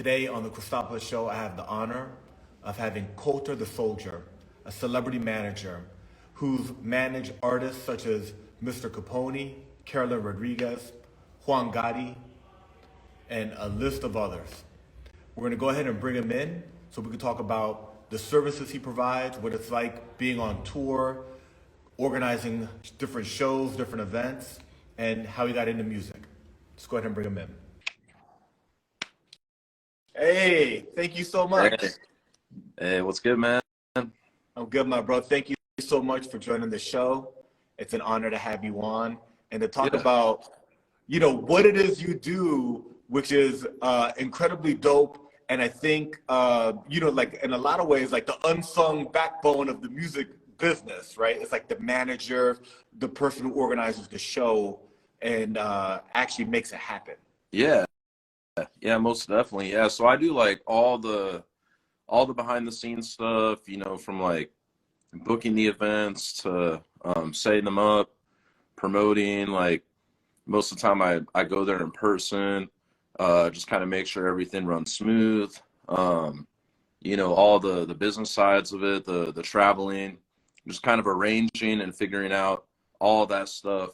Today on the Cristopolis show, I have the honor of having Colter the Soldier, a celebrity manager who's managed artists such as Mr. Capone E, Carolyn Rodriguez, Juan Gotti, and a list of others. We're going to go ahead and bring him in so we can talk about the services he provides, what it's like being on tour, organizing different shows, different events, and how he got into music. Let's go ahead and bring him in. Hey, thank you so much. Hey, what's good, man? I'm good, my bro. Thank you so much for joining the show. It's an honor to have you on and to talk about, what it is you do, which is incredibly dope. And I think, like in a lot of ways, like the unsung backbone of the music business, right? It's like the manager, the person who organizes the show and actually makes it happen. Yeah, most definitely. Yeah, so I do like all the behind the scenes stuff, from like booking the events to setting them up, promoting. Like most of the time I go there in person, just kind of make sure everything runs smooth. All the business sides of it, the traveling, just kind of arranging and figuring out all that stuff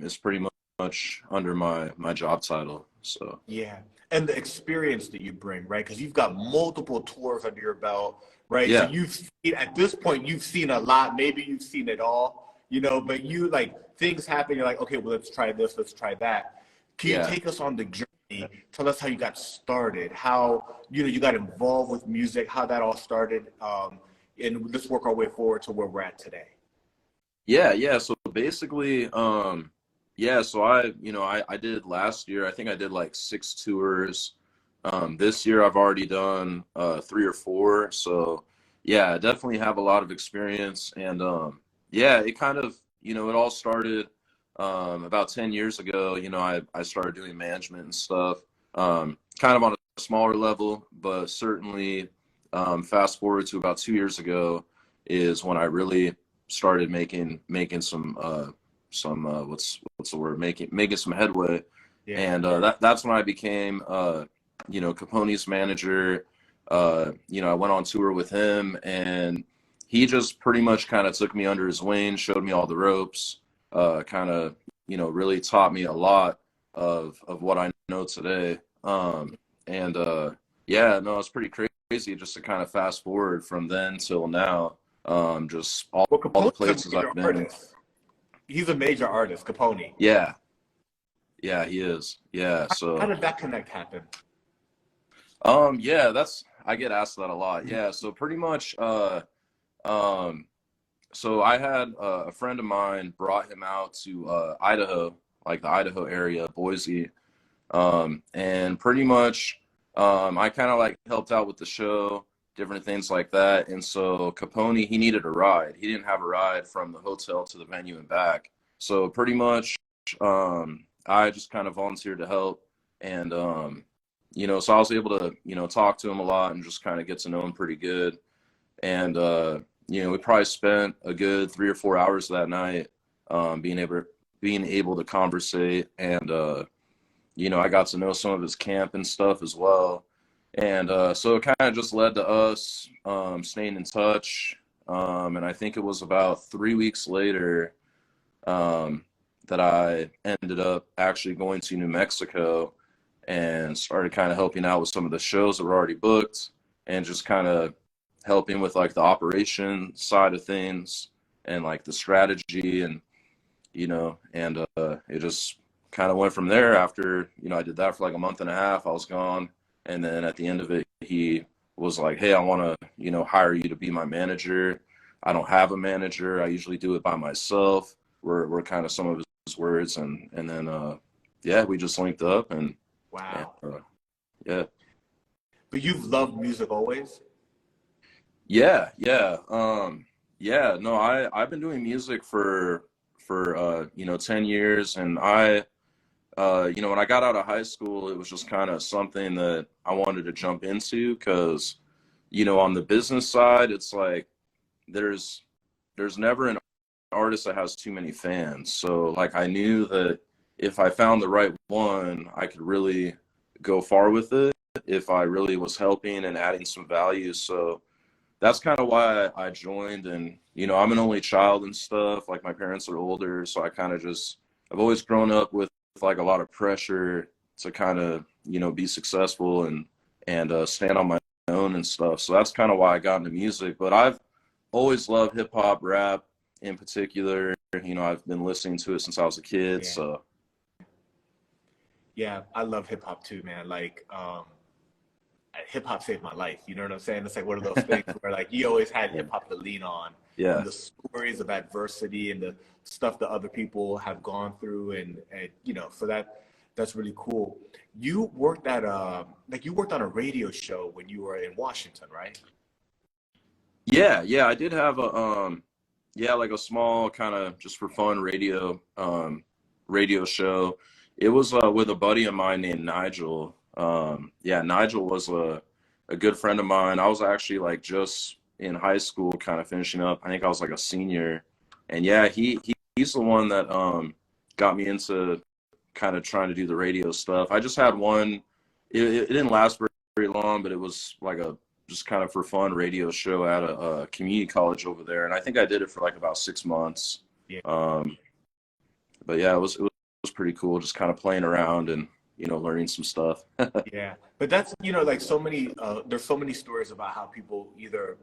is pretty much under my job title. So yeah, and the experience that you bring, right? Because you've got multiple tours under your belt, right? So yeah, at this point you've seen a lot. Maybe you've seen it all, but you like things happen. You're like, okay, well, let's try this, let's try that. Can you take us on the journey? Tell us how you got started, how you got involved with music, how that all started, and let's work our way forward to where we're at today. Yeah. So basically, so I did last year. I think I did like 6 tours. This year I've already done 3 or 4. So yeah, I definitely have a lot of experience. And it kind of, it all started about 10 years ago. I started doing management and stuff, kind of on a smaller level, but certainly fast forward to about 2 years ago is when I really started making some what's the word, making some headway. And that's when I became Capone's manager. I went on tour with him, and he just pretty much kind of took me under his wing, showed me all the ropes, kind of really taught me a lot of what I know today. It's pretty crazy just to kind of fast forward from then till now. Just all the places I've been. Artist. He's a major artist, Capone. Yeah, he is. Yeah. So how did that connect happen? I get asked that a lot. Yeah. So pretty much, so I had a friend of mine brought him out to Idaho, like the Idaho area, Boise, and pretty much I kind of like helped out with the show, different things like that. And so Capone, he needed a ride. He didn't have a ride from the hotel to the venue and back. So pretty much I just kind of volunteered to help. And, so I was able to, talk to him a lot and just kind of get to know him pretty good. And, we probably spent a good 3 or 4 hours that night being able to conversate. And, I got to know some of his camp and stuff as well. And so it kind of just led to us staying in touch. And I think it was about 3 weeks later that I ended up actually going to New Mexico and started kind of helping out with some of the shows that were already booked and just kind of helping with like the operation side of things and like the strategy and, it just kind of went from there. After, I did that for like a month and a half, I was gone. And then at the end of it, he was like, hey, I want to, hire you to be my manager. I don't have a manager. I usually do it by myself. We're kind of some of his words. And then, we just linked up and wow. Yeah. But you've loved music always? Yeah. No, I've been doing music for 10 years. And when I got out of high school, it was just kind of something that I wanted to jump into because, on the business side, it's like there's never an artist that has too many fans. So like I knew that if I found the right one, I could really go far with it. if I really was helping and adding some value. So that's kind of why I joined. And, you know, I'm an only child and stuff. Like, my parents are older, so I kind of just, I've always grown up with like a lot of pressure to kind of, you know, be successful and stand on my own and stuff. So that's kind of why I got into music. But I've always loved hip hop, rap in particular. You know, I've been listening to it since I was a kid. Yeah. So Yeah, I love hip hop too, man. Like, hip hop saved my life. You know what I'm saying? It's like one of those things where like you always had hip hop to lean on, and yeah. the stories of adversity and the stuff that other people have gone through, and you know, so that's really cool. You worked at like you worked on a radio show when you were in Washington, right? Yeah, I did have a yeah, like a small kind of just for fun radio show. It was with a buddy of mine named Nigel. Yeah, Nigel was a good friend of mine. I was actually like just in high school kind of finishing up. I think I was like a senior. And yeah, he's the one that got me into kind of trying to do the radio stuff. I just had one. It didn't last very long, but it was like a just kind of for fun radio show at a community college over there, and I think I did it for like about 6 months. Yeah. But yeah, it was pretty cool, just kind of playing around and, you know, learning some stuff. Yeah, but that's, you know, like so many, there's so many stories about how people either,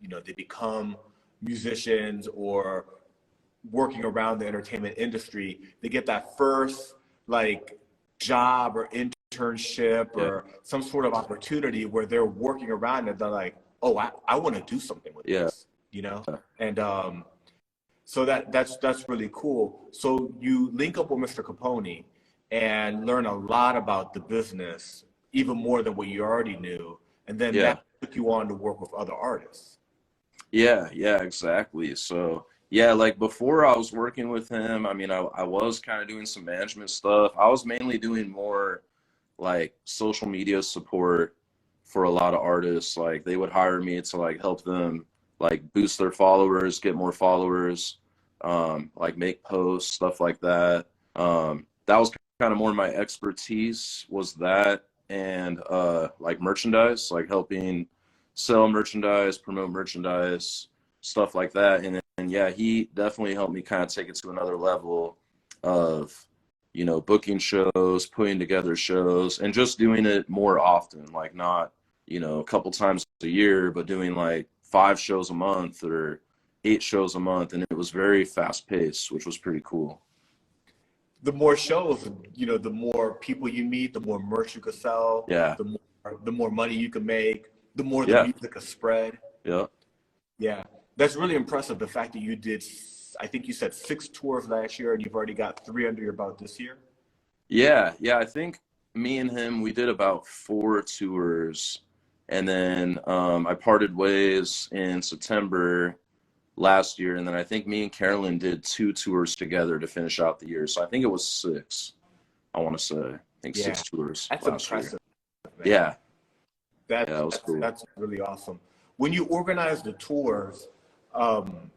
you know, they become musicians or working around the entertainment industry, they get that first like job or internship Yeah, or some sort of opportunity where they're working around and they're like, oh, I want to do something with yeah, this, you know? And so that's really cool. So you link up with Mr. Capone and learn a lot about the business, even more than what you already knew. And then yeah. that took you on to work with other artists. Yeah, exactly. So yeah, like before I was working with him, I mean, I was kind of doing some management stuff. I was mainly doing more like social media support for a lot of artists. Like, they would hire me to like help them like boost their followers, get more followers, like make posts, stuff like that. That was kind of more my expertise, was that, and like merchandise, like helping sell merchandise, promote merchandise, stuff like that. And yeah, he definitely helped me kind of take it to another level of, you know, booking shows, putting together shows, and just doing it more often, like not, you know, a couple times a year, but doing like 5 shows a month or 8 shows a month. And it was very fast paced, which was pretty cool. The more shows, you know, the more people you meet, the more merch you could sell, Yeah, the more money you can make, the more the yeah, music could spread. yeah. Yeah, that's really impressive. The fact that you did, I think you said 6 tours last year, and you've already got 3 under your belt this year. Yeah. I think me and him, we did about 4 tours. And then I parted ways in September last year. And then I think me and Carolyn did 2 tours together to finish out the year. So I think it was 6, I want to say. I think Yeah, 6 tours that's last year. impressive, man. Yeah, That's yeah, it was that's cool. that's really awesome. When you organize the tours, um,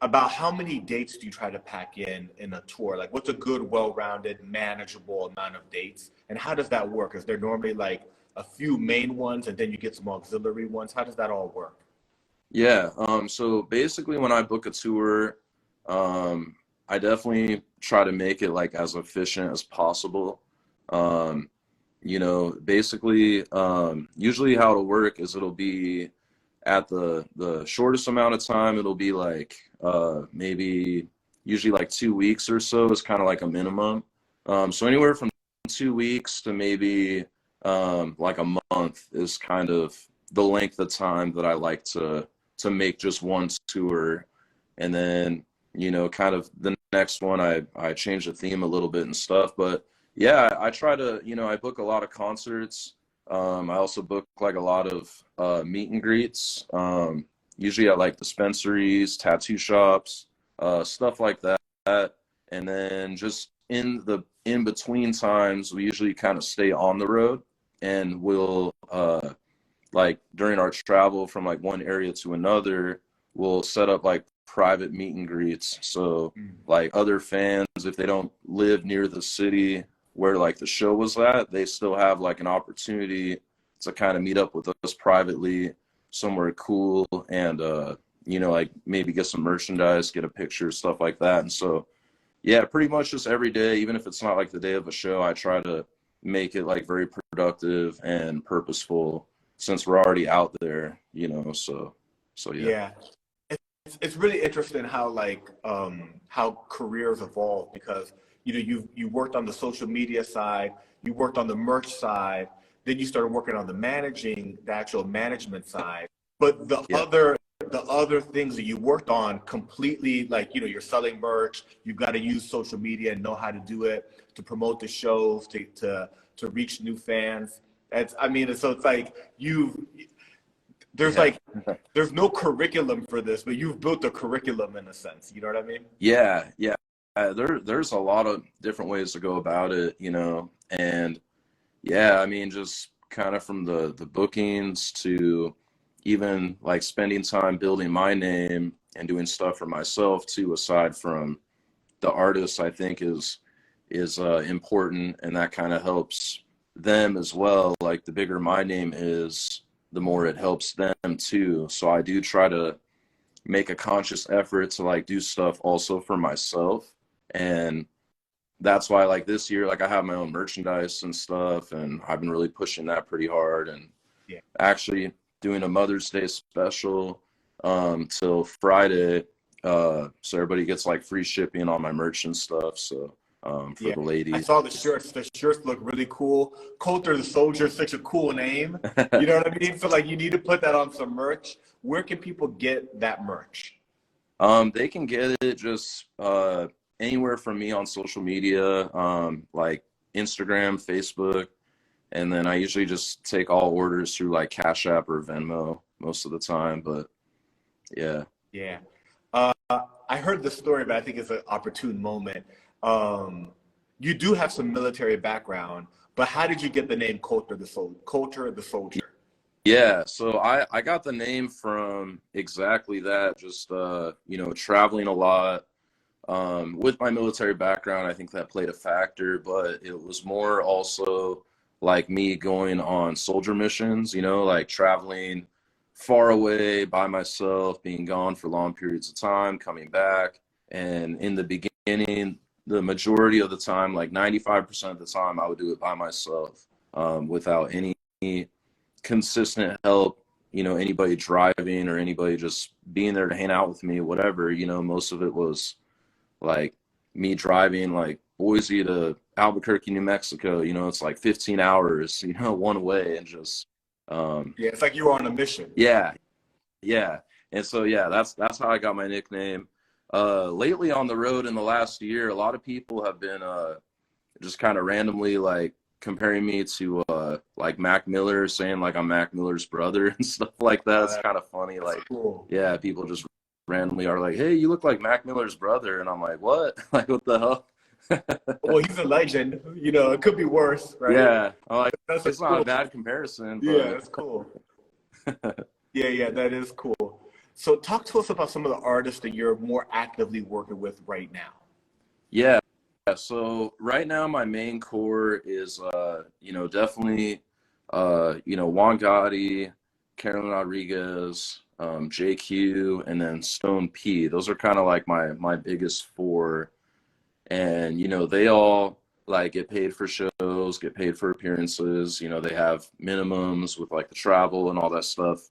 about how many dates do you try to pack in a tour? Like, what's a good, well-rounded, manageable amount of dates? And how does that work? Is there normally like a few main ones and then you get some auxiliary ones? How does that all work? Yeah, so basically when I book a tour, I definitely try to make it like as efficient as possible. Um, you know, basically, usually how it'll work is it'll be at the shortest amount of time, it'll be like maybe usually like 2 weeks or so is kind of like a minimum. So anywhere from 2 weeks to maybe like a month is kind of the length of time that I like to make just one tour. And then, you know, kind of the next one I change the theme a little bit and stuff. But yeah, I try to, you know, I book a lot of concerts. I also book like a lot of meet and greets, usually at like dispensaries, tattoo shops, stuff like that. And then just in the in between times, we usually kind of stay on the road, and we'll like during our travel from like one area to another, we'll set up like private meet and greets. So Mm. like other fans, if they don't live near the city, where like the show was at, they still have like an opportunity to kind of meet up with us privately somewhere cool and you know, like maybe get some merchandise, get a picture, stuff like that. And so yeah, pretty much just every day, even if it's not like the day of a show, I try to make it like very productive and purposeful since we're already out there, you know. So yeah. Yeah. It's really interesting how like how careers evolve because you know you worked on the social media side, you worked on the merch side, then you started working on the actual management side. But Yeah. the other things that you worked on completely like you know you're selling merch, you've got to use social media and know how to do it to promote the shows to reach new fans. It's I mean so it's like you there's Yeah. like there's no curriculum for this, but you've built a curriculum in a sense. You know what I mean? Yeah. Yeah. There's a lot of different ways to go about it, you know, and yeah, I mean, just kind of from the bookings to even like spending time building my name and doing stuff for myself too, aside from the artist, I think is important, and that kind of helps them as well. Like the bigger my name is, the more it helps them too. So I do try to make a conscious effort to like do stuff also for myself. And that's why like this year, like I have my own merchandise and stuff, and I've been really pushing that pretty hard, and Yeah. actually doing a Mother's Day special till Friday. So everybody gets like free shipping on my merch and stuff. So for Yeah. the I ladies. saw the shirts. The shirts look really cool. Colter the Soldier is such a cool name. You know what I mean? So like you need to put that on some merch. Where can people get that merch? They can get it just anywhere from me on social media, like Instagram, Facebook, and then I usually just take all orders through like Cash App or Venmo most of the time. But yeah. Yeah. Uh, I heard the story, but I think it's an opportune moment. Um, you do have some military background, but how did you get the name Colter the Soldier? Yeah, so I got the name from exactly that, just you know, traveling a lot. With my military background, I think that played a factor, but it was more also like me going on soldier missions, you know, like traveling far away by myself, being gone for long periods of time, coming back. And in the beginning, the majority of the time, like 95% of the time, I would do it by myself, without any consistent help, you know, anybody driving or anybody just being there to hang out with me, whatever, you know. Most of it was like me driving like Boise to Albuquerque, New Mexico, you know, it's like 15 hours, you know, one way, and just Yeah, it's like you were on a mission. yeah, yeah. And so yeah, that's how I got my nickname. Lately on the road in the last year, a lot of people have been just kind of randomly like comparing me to like Mac Miller, saying like I'm Mac Miller's brother and stuff like that. It's kind of funny. That's Like, cool. yeah, people just randomly are like, "Hey, you look like Mac Miller's brother," and I'm like, "What? Like, what the hell?" Well, he's a legend. You know, it could be worse, right? Yeah, I'm like, That's a it's not a cool. bad comparison, Yeah, but that's cool. Yeah, yeah, that is cool. So talk to us about some of the artists that you're more actively working with right now. yeah. So right now, my main core is, you know, definitely, you know, Juan Gotti, Carolyn Rodriguez, JQ, and then Stone P. Those are kind of like my biggest four. And you know, they all like get paid for shows, get paid for appearances. You know, they have minimums with like the travel and all that stuff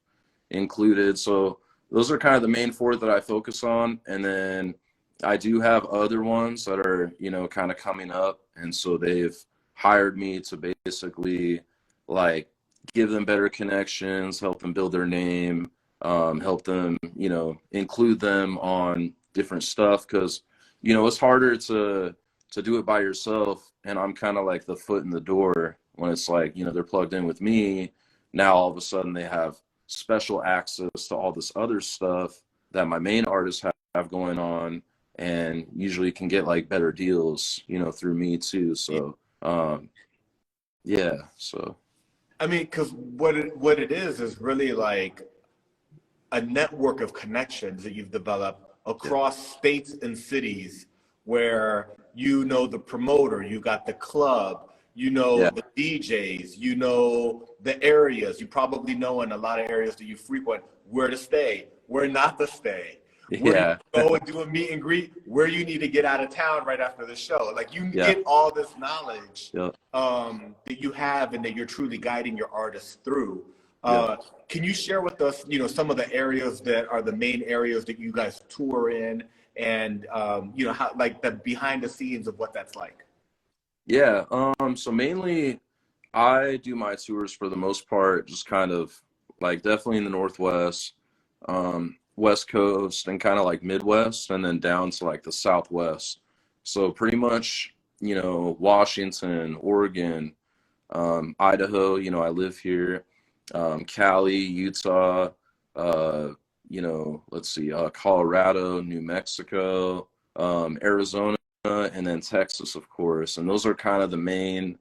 included. So those are kind of the main four that I focus on. And then I do have other ones that are, you know, kind of coming up, and so they've hired me to basically like give them better connections, help them build their name, help them, you know, include them on different stuff, because you know, it's harder to do it by yourself, and I'm kind of like the foot in the door when it's like, you know, they're plugged in with me. Now all of a sudden they have special access to all this other stuff that my main artists have going on, and usually can get like better deals, you know, through me too. Yeah. So yeah, so I mean, because what it is really like a network of connections that you've developed yeah, across states and cities where you know the promoter, you got the club, you know Yeah. the DJs, you know the areas. You probably know in a lot of areas that you frequent where to stay, where not to stay, where you Yeah. go and do a meet and greet, where you need to get out of town right after the show. Like you Yeah. get all this knowledge Yeah. that you have and that you're truly guiding your artists through. Yeah. Can you share with us, some of the areas that are the main areas that you guys tour in, and how, like, the behind the scenes of what that's like? Yeah. So mainly I do my tours for the most part, just kind of like definitely in the Northwest, West Coast, and kind of like Midwest, and then down to like the Southwest. So pretty much, Washington, Oregon, Idaho, I live here, Cali, Utah, uh, let's see, Colorado, New Mexico, Arizona, and then Texas, of course. And those are kind of the main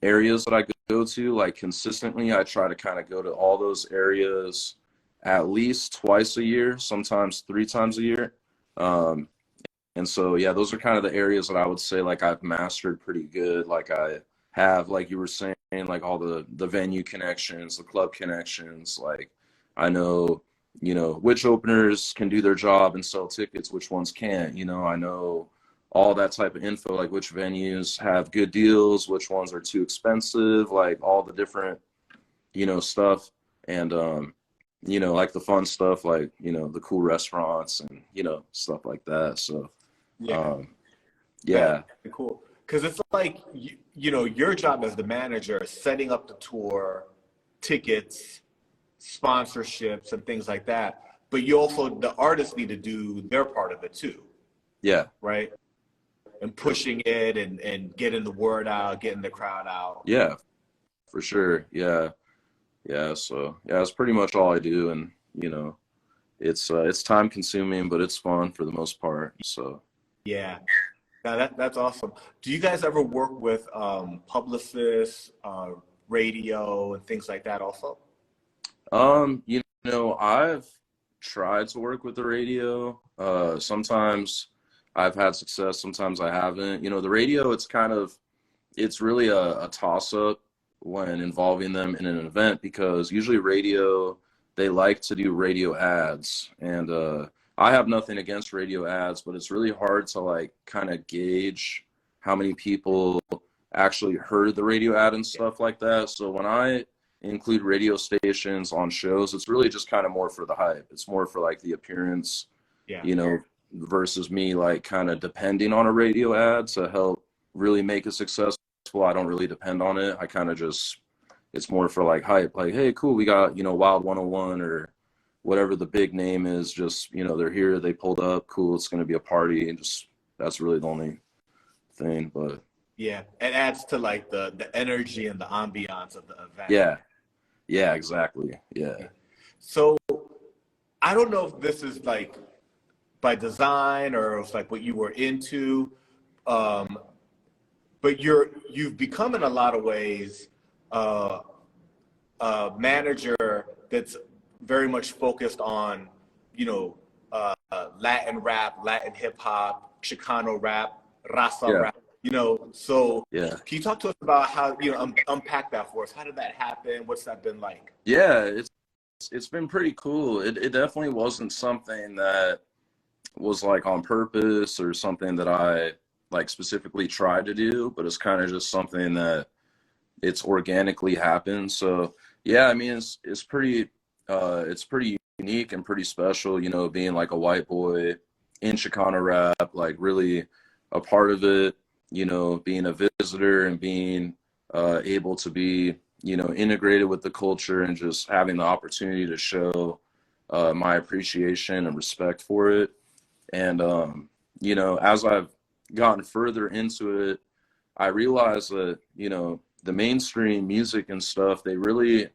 areas that I go to. Like consistently, I try to kind of go to all those areas at least twice a year, sometimes 3 times a year. And so, yeah, those are kind of the areas that I would say like I've mastered pretty good. Like I have, like you were saying, like all the venue connections, the club connections. Like I know, which openers can do their job and sell tickets, which ones can't. I know all that type of info, like which venues have good deals, which ones are too expensive, like all the different, stuff. And like the fun stuff, like, the cool restaurants and, stuff like that. So Yeah, that's yeah, cool. Because it's like, your job as the manager is setting up the tour, tickets, sponsorships, and things like that. But the artists need to do their part of it too, yeah, right? And pushing it and getting the word out, getting the crowd out. yeah, for sure. Yeah. Yeah. So yeah, it's pretty much all I do. And, it's time consuming, but it's fun for the most part. So Yeah. Now that's awesome. Do you guys ever work with publicists, radio, and things like that also? I've tried to work with the radio. Sometimes I've had success, sometimes I haven't. The radio, it's really a toss up when involving them in an event, because usually radio, they like to do radio ads. And I have nothing against radio ads, but it's really hard to like kind of gauge how many people actually heard the radio ad and stuff like that. So when I include radio stations on shows, it's really just kind of more for the hype. It's more for like the appearance, Yeah. versus me like kind of depending on a radio ad to help really make it successful. I don't really depend on it. I kind of just, it's more for like hype, like, hey, cool, we got, Wild 101 or whatever the big name is, just, they're here, they pulled up, cool, it's going to be a party. And just, that's really the only thing. But Yeah, it adds to like the energy and the ambiance of the event. yeah, yeah, exactly. Yeah. So I don't know if this is like by design or if like what you were into, um, but you've become in a lot of ways uh, a manager that's very much focused on, Latin rap, Latin hip hop, Chicano rap, Raza Yeah. rap. So Yeah. can you talk to us about how, unpack that for us? How did that happen? What's that been like? Yeah. It's been pretty cool. It definitely wasn't something that was like on purpose or something that I like specifically tried to do, but it's kind of just something that it's organically happened. So yeah, I mean, it's pretty unique and pretty special, being like a white boy in Chicano rap, like really a part of it, being a visitor and being able to be, integrated with the culture and just having the opportunity to show my appreciation and respect for it. And, as I've gotten further into it, I realized that, the mainstream music and stuff, they really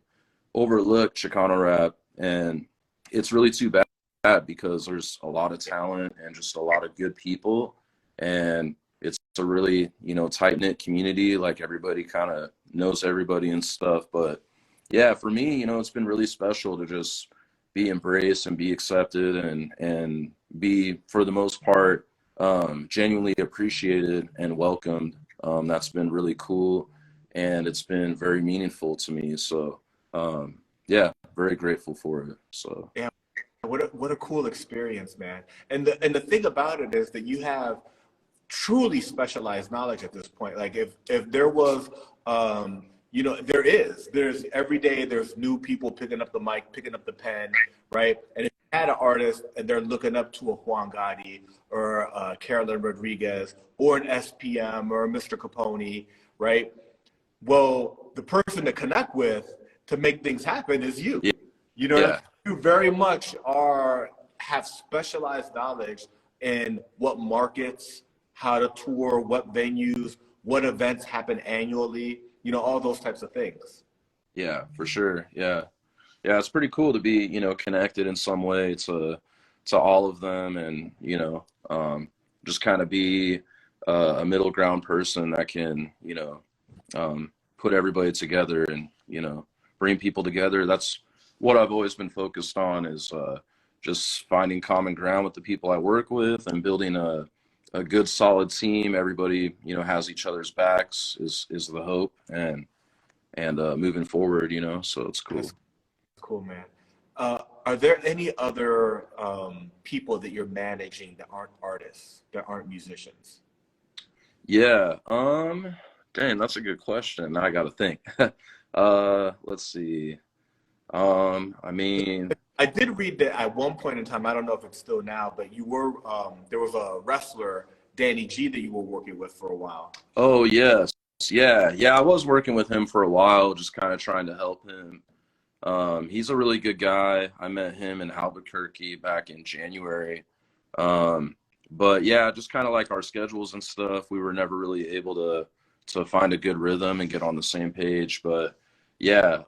overlook Chicano rap. And it's really too bad, because there's a lot of talent and just a lot of good people. And it's a really, tight-knit community. Like everybody kind of knows everybody and stuff. But yeah, for me, it's been really special to just be embraced and be accepted and be, for the most part, genuinely appreciated and welcomed. That's been really cool, and it's been very meaningful to me. So yeah, very grateful for it. So Yeah, what a cool experience, man. And the thing about it is that you have truly specialized knowledge at this point. Like if there was, there's every day there's new people picking up the mic, picking up the pen, right? And if you had an artist and they're looking up to a Juan Gotti or Carolyn Rodriguez or an SPM or a Mr. Capone, right? Well, the person to connect with to make things happen is you. yeah, You know what I mean? yeah, You very much have specialized knowledge in what markets, how to tour, what venues, what events happen annually, all those types of things. yeah, for sure. Yeah, yeah, it's pretty cool to be, connected in some way to all of them, and just kind of be a middle ground person that can, put everybody together and bring people together. That's what I've always been focused on, is just finding common ground with the people I work with and building a good solid team. Everybody has each other's backs is the hope, and moving forward, so it's cool. That's cool, man. Are there any other people that you're managing that aren't artists, that aren't musicians? Yeah. Dang, that's a good question. Now I got to think. Let's see. I mean, I did read that at one point in time, I don't know if it's still now, but you were, there was a wrestler, Danny G, that you were working with for a while. oh yes, yeah, yeah. I was working with him for a while, just kind of trying to help him. He's a really good guy. I met him in Albuquerque back in January. But yeah, just kind of like our schedules and stuff, we were never really able to find a good rhythm and get on the same page. But yeah,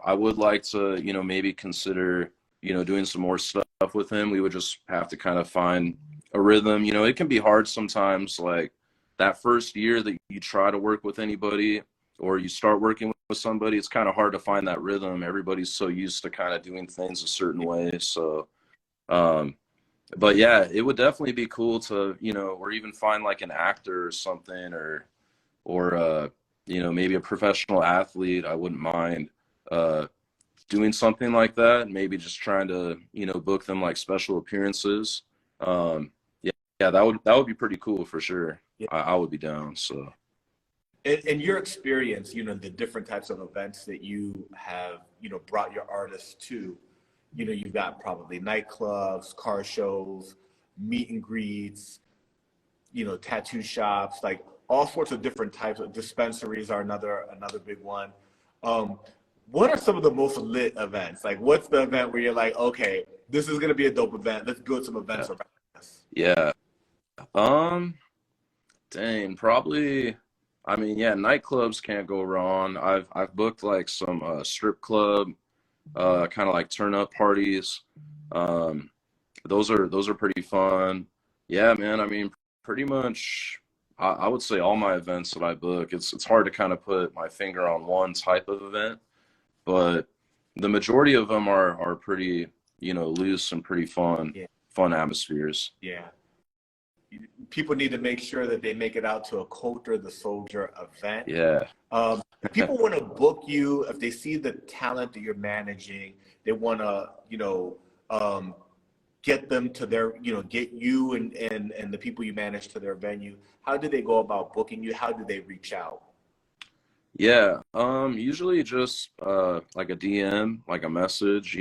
I would like to, maybe consider, doing some more stuff with him. We would just have to kind of find a rhythm. It can be hard sometimes, like that first year that you try to work with anybody or you start working with somebody, it's kind of hard to find that rhythm. Everybody's so used to kind of doing things a certain way. So, um, but yeah, it would definitely be cool to, or even find like an actor or something, or maybe a professional athlete. I wouldn't mind doing something like that. Maybe just trying to, book them like special appearances. Yeah, yeah, that would be pretty cool for sure. Yeah. I would be down. So In your experience, the different types of events that you have, brought your artists to, you've got probably nightclubs, car shows, meet and greets, tattoo shops, like all sorts of different types of dispensaries are another big one. Um, what are some of the most lit events? Like, what's the event where you're like, okay, this is gonna be a dope event. Let's build some events yeah, around this. yeah. Um, Dang, probably. I mean, yeah, nightclubs can't go wrong. I've booked like some strip club, kind of like turn up parties. Um, those are pretty fun. Yeah, man. I mean, pretty much. I would say all my events that I book. It's hard to kind of put my finger on one type of event, but the majority of them are pretty loose and pretty Yeah, fun atmospheres. yeah. People need to make sure that they make it out to a Colter the Soldier event. Yeah. People want to book you if they see the talent that you're managing. They want to, get them to their, get you and the people you manage to their venue. How do they go about booking you? How do they reach out? Yeah, usually just like a DM, like a message.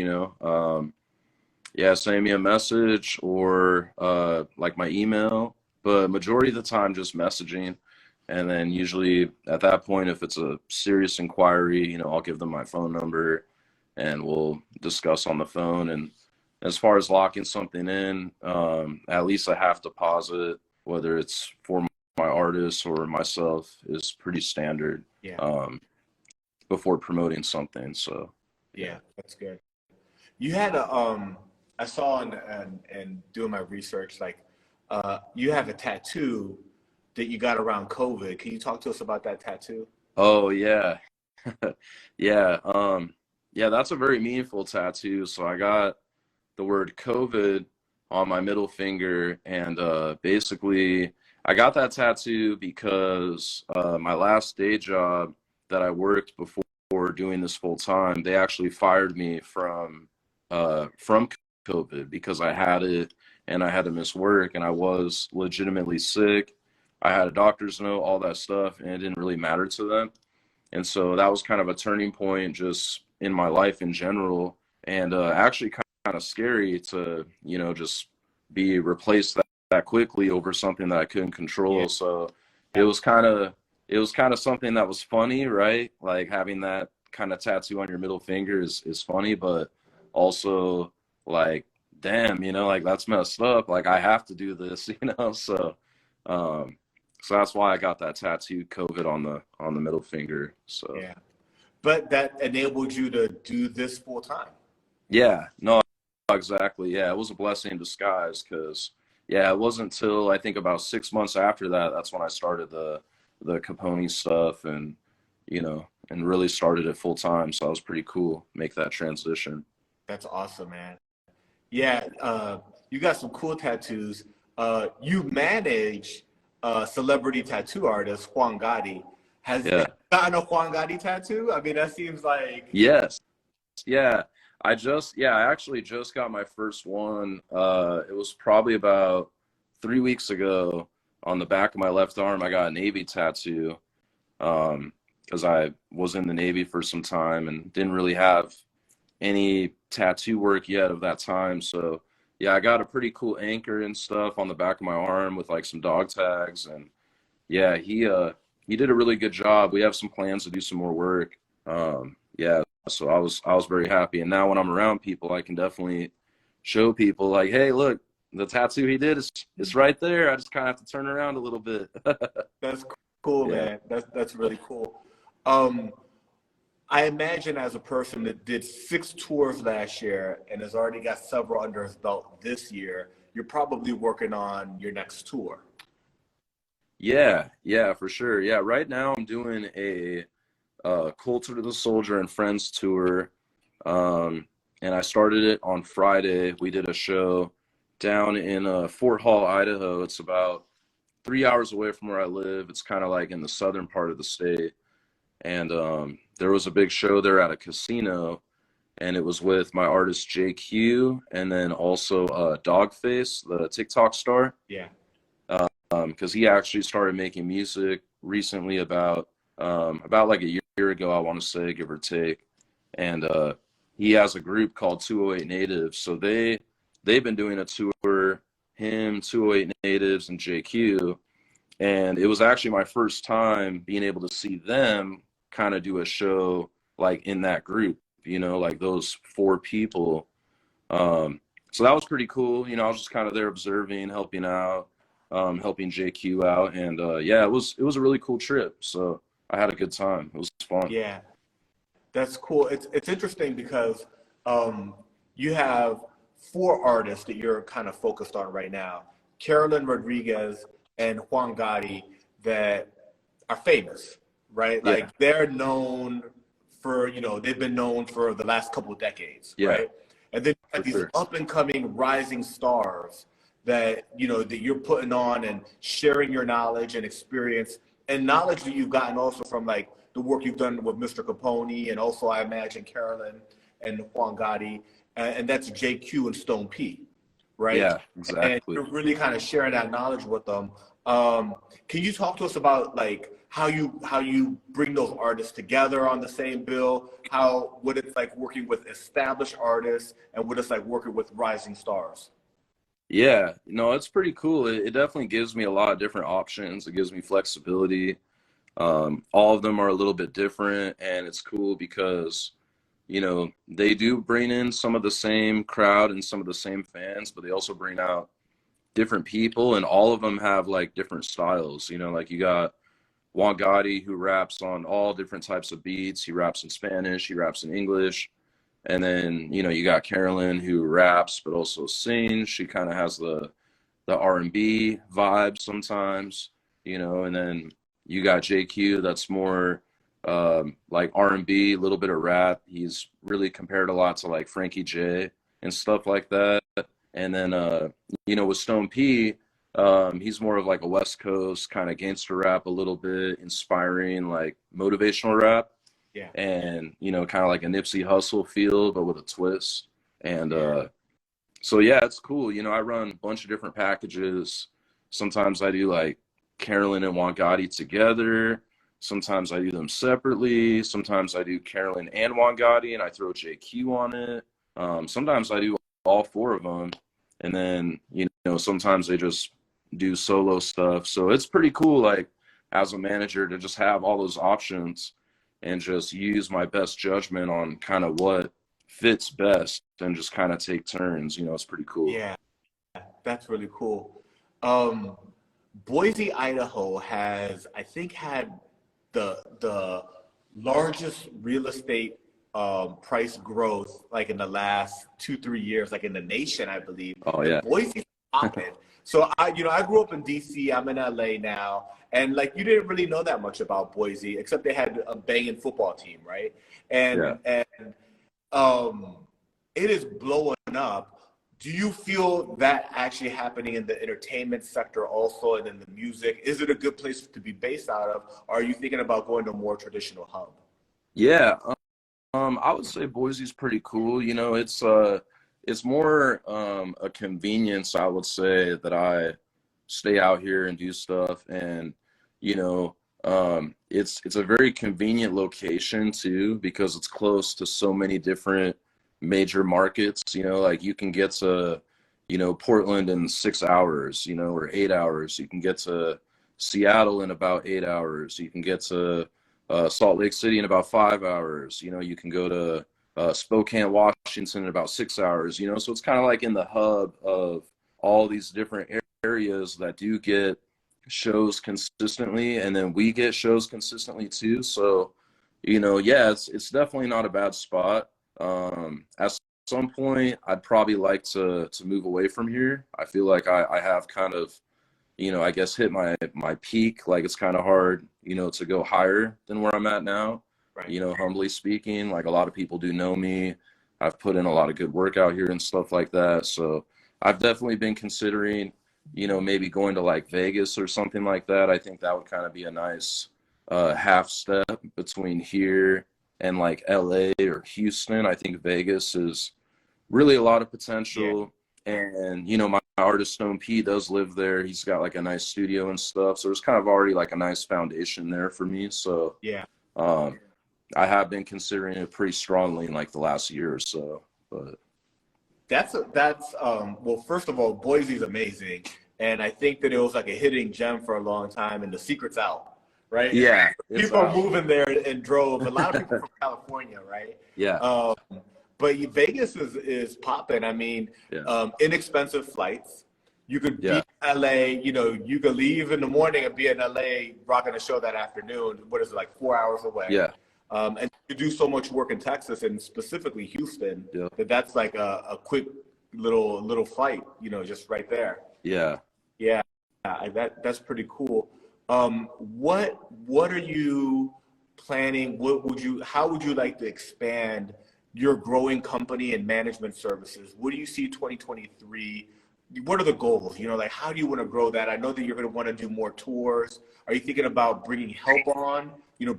Yeah, send me a message or like my email, but majority of the time just messaging. And then usually at that point, if it's a serious inquiry, I'll give them my phone number and we'll discuss on the phone. And as far as locking something in, at least a half deposit, whether it's for my artist or myself, is pretty standard. Yeah, Um, Before promoting something. So yeah. yeah, that's good. You had I saw and doing my research, like, you have a tattoo that you got around COVID. Can you talk to us about that tattoo? Oh yeah. Yeah. Yeah, that's a very meaningful tattoo. So I got the word COVID on my middle finger. And basically, I got that tattoo because my last day job that I worked before doing this full time, they actually fired me from COVID because I had it and I had to miss work and I was legitimately sick. I had a doctor's note, all that stuff, and it didn't really matter to them. And so that was kind of a turning point just in my life in general, and actually kind of scary to, just be replaced that quickly over something that I couldn't Yeah. control. So it was kind of something that was funny, right? Like having that kind of tattoo on your middle finger is funny, but also like, damn, like that's messed up. Like I have to do this, um, so that's why I got that tattoo COVID on the middle finger. So Yeah. But that enabled you to do this full time. yeah, no, exactly. Yeah, it was a blessing in disguise because yeah, it wasn't until I think about 6 months after that that's when I started the Capone E stuff and and really started it full time. So that was pretty cool. Make that transition. That's awesome, man. Yeah, you got some cool tattoos. You manage celebrity tattoo artist Juan Gotti. Have you Yeah. gotten a Juan Gotti tattoo? I mean, that seems like Yes. Yeah. I actually just got my first one. It was probably about 3 weeks ago on the back of my left arm. I got a Navy tattoo because I was in the Navy for some time and didn't really have any tattoo work yet of that time. So yeah, I got a pretty cool anchor and stuff on the back of my arm with like some dog tags. And yeah, he did a really good job. We have some plans to do some more work. Yeah, so I was very happy. And now when I'm around people, I can definitely show people like, hey, look, the tattoo he did is right there. I just kind of have to turn around a little bit. that's cool, Yeah. man. That's really cool. Um, I imagine as a person that did 6 tours last year and has already got several under his belt this year, you're probably working on your next tour. Yeah, yeah, for sure. Yeah, right now I'm doing a Colter the Soldier and Friends tour. And I started it on Friday. We did a show down in Fort Hall, Idaho. It's about 3 hours away from where I live. It's kind of like in the southern part of the state. And there was a big show there at a casino, and it was with my artist JQ and then also Dogface, the TikTok star, Yeah. because he actually started making music recently about like a year ago, I want to say, give or take. And he has a group called 208 Natives. So they've been doing a tour, him, 208 Natives, and JQ. And it was actually my first time being able to see them kind of do a show like in that group, like those four people. So that was pretty cool. I was just kind of there observing, helping out, helping JQ out. And yeah, it was a really cool trip. So I had a good time. It was fun. Yeah. That's cool. It's interesting because you have 4 artists that you're kind of focused on right now. Carolyn Rodriguez and Juan Gotti that are famous, right? Yeah, Like they're known for, they've been known for the last couple of decades, yeah, right? And then you for have these sure. up and coming rising stars that, that you're putting on and sharing your knowledge and experience and knowledge that you've gotten also from like the work you've done with Mr. Capone and also I imagine Carolyn and Juan Gotti, and that's JQ and Stone P, right? Yeah, And exactly. you're really kind of sharing that knowledge with them. Can you talk to us about like how you bring those artists together on the same bill? How what it's like working with established artists and what it's like working with rising stars? Yeah, no, it's pretty cool. It definitely gives me a lot of different options. It gives me flexibility. All of them are a little bit different, and it's cool because, they do bring in some of the same crowd and some of the same fans, but they also bring out different people, and all of them have like different styles. Like you got Juan Gotti who raps on all different types of beats. He raps in Spanish, he raps in English. And then, you got Carolyn who raps but also sings. She kind of has the R&B vibe sometimes, and then you got JQ that's more like R&B, a little bit of rap. He's really compared a lot to like Frankie J and stuff like that. And then with Stone P, he's more of like a West Coast kind of gangster rap, a little bit inspiring, like motivational rap, Yeah. and kind of like a Nipsey Hussle feel, but with a twist. And Yeah. so yeah, it's cool. I run a bunch of different packages. Sometimes I do like Carolyn and Juan Gotti together. Sometimes I do them separately. Sometimes I do Carolyn and Juan Gotti and I throw JQ on it. Sometimes I do all four of them. And then, sometimes they just do solo stuff. So it's pretty cool, like, as a manager to just have all those options and just use my best judgment on kind of what fits best and just kind of take turns. It's pretty cool. Yeah, that's really cool. Boise, Idaho has, I think, had the largest real estate price growth like in the last 2-3 years, like in the nation, I believe. Oh, And yeah. Boise's popping. So I grew up in DC. I'm in LA now, and like you didn't really know that much about Boise, except they had a banging football team, right? Yeah. And um, it is blowing up. Do you feel that actually happening in the entertainment sector also, and in the music? Is it a good place to be based out of? Or are you thinking about going to a more traditional hub? Yeah. I would say Boise's pretty cool. It's more a convenience, I would say, that I stay out here and do stuff. And, it's a very convenient location too, because it's close to so many different major markets. Like you can get to, Portland in 6 hours, or 8 hours. You can get to Seattle in about 8 hours. You can get to Salt Lake City in about 5 hours. You can go to Spokane, Washington in about 6 hours. So it's kind of like in the hub of all these different areas that do get shows consistently, and then we get shows consistently too. So, yeah, it's definitely not a bad spot. At some point, I'd probably like to move away from here. I feel like I have kind of I guess hit my peak. Like it's kind of hard, to go higher than where I'm at now. Right. Humbly speaking, like a lot of people do know me. I've put in a lot of good work out here and stuff like that. So I've definitely been considering, maybe going to like Vegas or something like that. I think that would kind of be a nice half step between here and like LA or Houston. I think Vegas is really a lot of Yeah. potential. And, my artist Stone P does live there. He's got like a nice studio and stuff. So there's kind of already like a nice foundation there for me. So Yeah. um, I have been considering it pretty strongly in like the last year or so. But Well, first of all, Boise's amazing. And I think that it was like a hidden gem for a long time, and the secret's out, right? yeah, it's People are out. moving there in droves. A lot of people from California, right? Yeah, But Vegas is popping. I mean, yeah, inexpensive flights. You could be yeah, in LA, you could leave in the morning and be in LA rocking a show that afternoon. What is it, like 4 hours away? yeah, And you do so much work in Texas and specifically Houston yeah, that's like a quick little flight, just right there. yeah. Yeah, that's pretty cool. What are you planning? How would you like to expand your growing company and management services? What do you see 2023? What are the goals? Like how do you want to grow that? I know that you're going to want to do more tours. Are you thinking about bringing help on?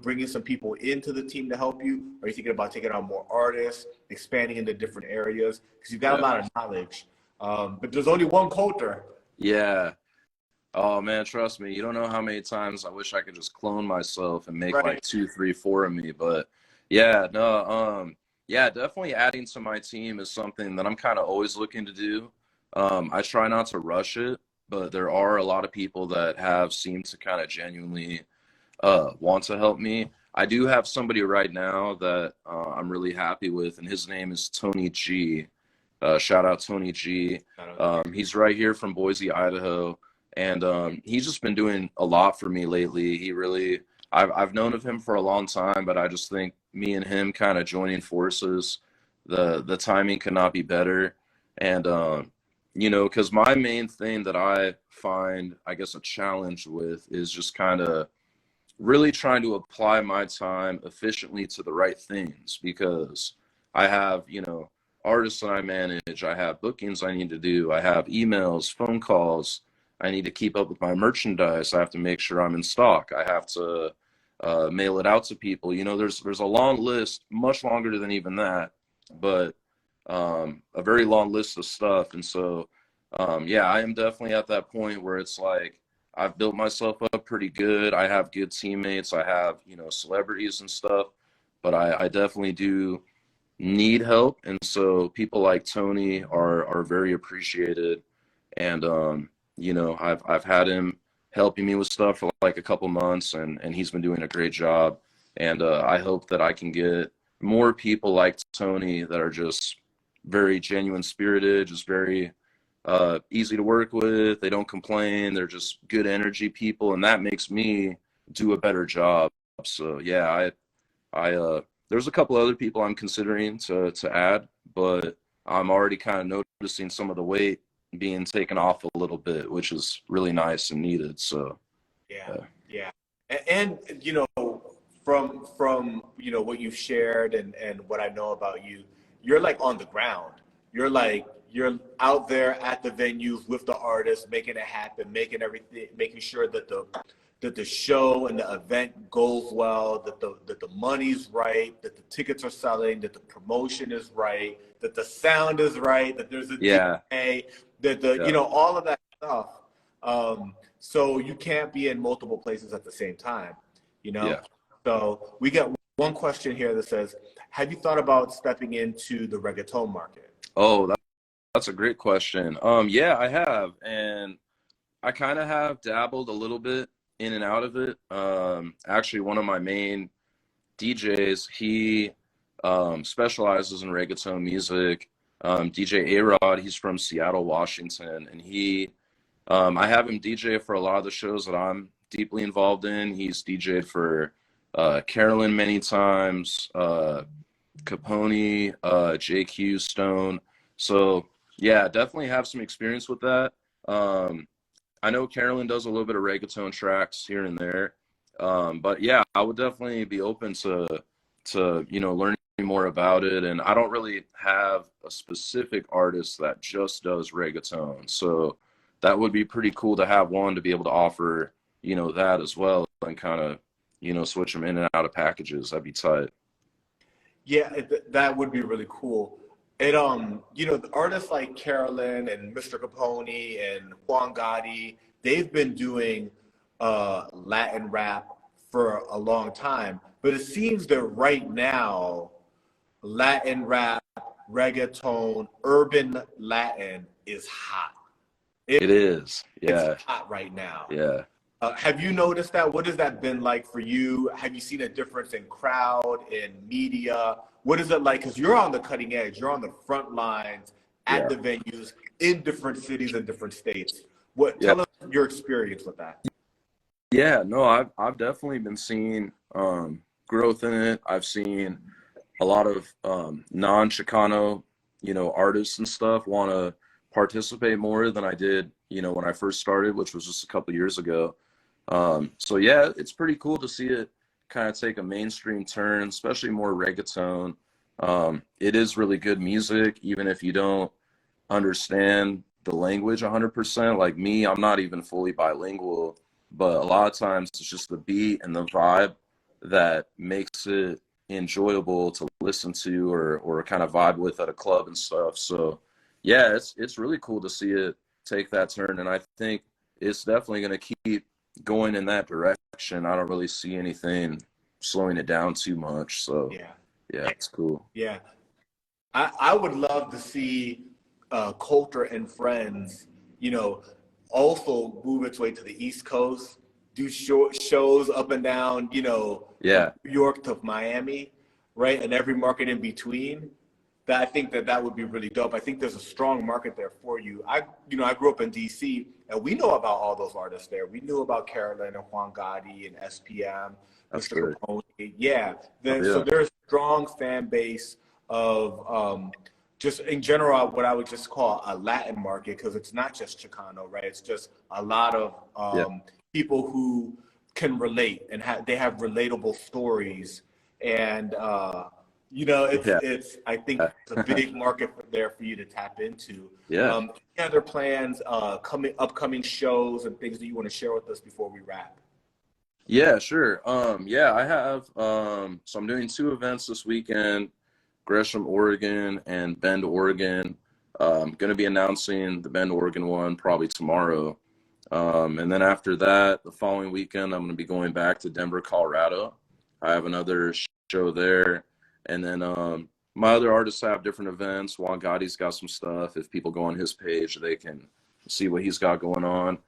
Bringing some people into the team to help you? Are you thinking about taking on more artists, expanding into different areas? Because you've got a Yeah. lot of knowledge. But there's only one Colter. Yeah. Oh man, trust me, you don't know how many times I wish I could just clone myself and make like Right. 2, 3, 4 of me. But yeah, no, yeah, definitely adding to my team is something that I'm kind of always looking to do. I try not to rush it, but there are a lot of people that have seemed to kind of genuinely want to help me. I do have somebody right now that I'm really happy with, and his name is Tony G. Shout out Tony G. He's right here from Boise, Idaho, and he's just been doing a lot for me lately. I've known of him for a long time, but I just think me and him kind of joining forces, the timing could not be better. And because my main thing that I find, I guess, a challenge with is just kind of really trying to apply my time efficiently to the right things, because I have, artists that I manage. I have bookings I need to do. I have emails, phone calls. I need to keep up with my merchandise. I have to make sure I'm in stock. I have to mail it out to people. You know, there's a long list, much longer than even that, but a very long list of stuff. And so, yeah, I am definitely at that point where it's like I've built myself up pretty good. I have good teammates. I have, you know, celebrities and stuff, but I definitely do need help. And so people like Tony are very appreciated. And, you know, I've had him helping me with stuff for like a couple months, and he's been doing a great job. And I hope that I can get more people like Tony that are just very genuine spirited, just very easy to work with. They don't complain. They're just good energy people, and that makes me do a better job. So yeah, there's a couple other people I'm considering to add, but I'm already kind of noticing some of the weight being taken off a little bit, which is really nice and needed. So Yeah, yeah. And you know, from you know what you've shared and what I know about you, you're like on the ground. You're out there at the venues with the artists, making it happen, making everything, making sure that the show and the event goes well, that the money's right, that the tickets are selling, that the promotion is right, that the sound is right, that there's a yeah, DJ, that the you yeah, know all of that stuff. So you can't be in multiple places at the same time, you know? yeah. So we got one question here that says, have you thought about stepping into the reggaeton market? Oh, that's a great question. Yeah, I have, and I kind of have dabbled a little bit in and out of it. Actually, one of my main DJs, he specializes in reggaeton music. DJ A-Rod, he's from Seattle, Washington, and I have him DJ for a lot of the shows that I'm deeply involved in. He's DJed for Carolyn many times, Capone, JQ, Stone. So yeah, definitely have some experience with that. I know Carolyn does a little bit of reggaeton tracks here and there. But yeah, I would definitely be open to you know, learning more about it. And I don't really have a specific artist that just does reggaeton. So that would be pretty cool to have one to be able to offer, you know, that as well, and kind of, you know, switch them in and out of packages. That'd be tight. Yeah, that would be really cool. You know, the artists like Carolyn and Mr. Capone and Juan Gotti, they've been doing Latin rap for a long time. But it seems that right now, Latin rap, reggaeton, urban Latin is hot. It is. It's Yeah. hot right now. Yeah. Have you noticed that? What has that been like for you? Have you seen a difference in crowd, in media? What is it like? Because you're on the cutting edge, you're on the front lines at Yeah. the venues in different cities and different states. What? Yeah. Tell us your experience with that. Yeah. No, I've definitely been seeing growth in it. I've seen a lot of non-Chicano, you know, artists and stuff want to participate more than I did, you know, when I first started, which was just a couple years ago. So yeah, it's pretty cool to see it kind of take a mainstream turn, especially more reggaeton. It is really good music, even if you don't understand the language 100%. Like me, I'm not even fully bilingual, but a lot of times it's just the beat and the vibe that makes it enjoyable to listen to or kind of vibe with at a club and stuff. So yeah, it's really cool to see it take that turn, and I think it's definitely going to keep going in that direction. I don't really see anything slowing it down too much. So Yeah, yeah, it's cool. yeah. I would love to see Colter and Friends, you know, also move its way to the East Coast, do shows up and down, you know, from Yeah, New York to Miami, right, and every market in between. That I think that would be really dope. I think there's a strong market there for you. You know, I grew up in DC, and we know about all those artists there. We knew about Carolyn and Juan Gotti and SPM, that's Mr. great. Capone. Yeah, Oh, so yeah, there's a strong fan base of just in general what I would just call a Latin market because it's not just Chicano, right? It's just a lot of yeah, people who can relate and they have relatable stories and You know, Yeah. I think it's a big market there for you to tap into. Yeah. Any other plans, upcoming shows and things that you want to share with us before we wrap? Yeah, sure. Yeah, I have so I'm doing two events this weekend, Gresham, Oregon and Bend, Oregon. Going to be announcing the Bend, Oregon one probably tomorrow. And then after that, the following weekend, I'm going to be going back to Denver, Colorado. I have another show there. And then my other artists have different events. Juan Gotti's got some stuff. If people go on his page, they can see what he's got going on.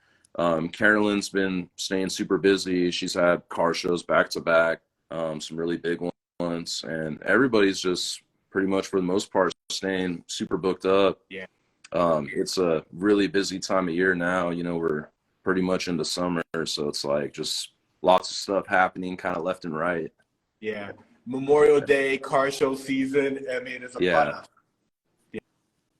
Carolyn's been staying super busy. She's had car shows back to back, some really big ones. And everybody's just pretty much, for the most part, staying super booked up. Yeah. It's a really busy time of year now. You know, we're pretty much into summer, so it's like just lots of stuff happening kind of left and right. Yeah. Memorial Day, car show season. I mean, it's a Yeah. lot.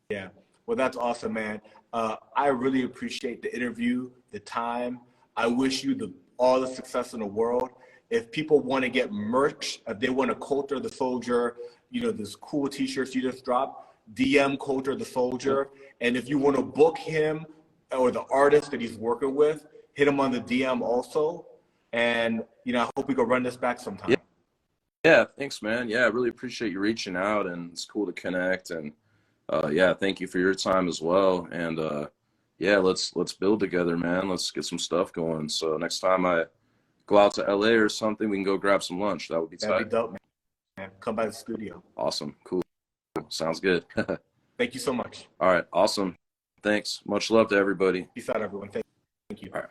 Yeah. Well, that's awesome, man. I really appreciate the interview, the time. I wish you all the success in the world. If people want to get merch, if they want to Colter the Soldier, you know, this cool t-shirts you just dropped, DM Colter the Soldier. And if you want to book him or the artist that he's working with, hit him on the DM also. And, you know, I hope we can run this back sometime. Yeah, thanks, man. Yeah, I really appreciate you reaching out, and it's cool to connect. And yeah, thank you for your time as well. And yeah, let's build together, man. Let's get some stuff going. So next time I go out to LA or something, we can go grab some lunch. That would be That'd tight. be dope, man. Come by the studio. Awesome. Cool. Sounds good. Thank you so much. All right. Awesome. Thanks. Much love to everybody. Peace out, everyone. Thank you. All right.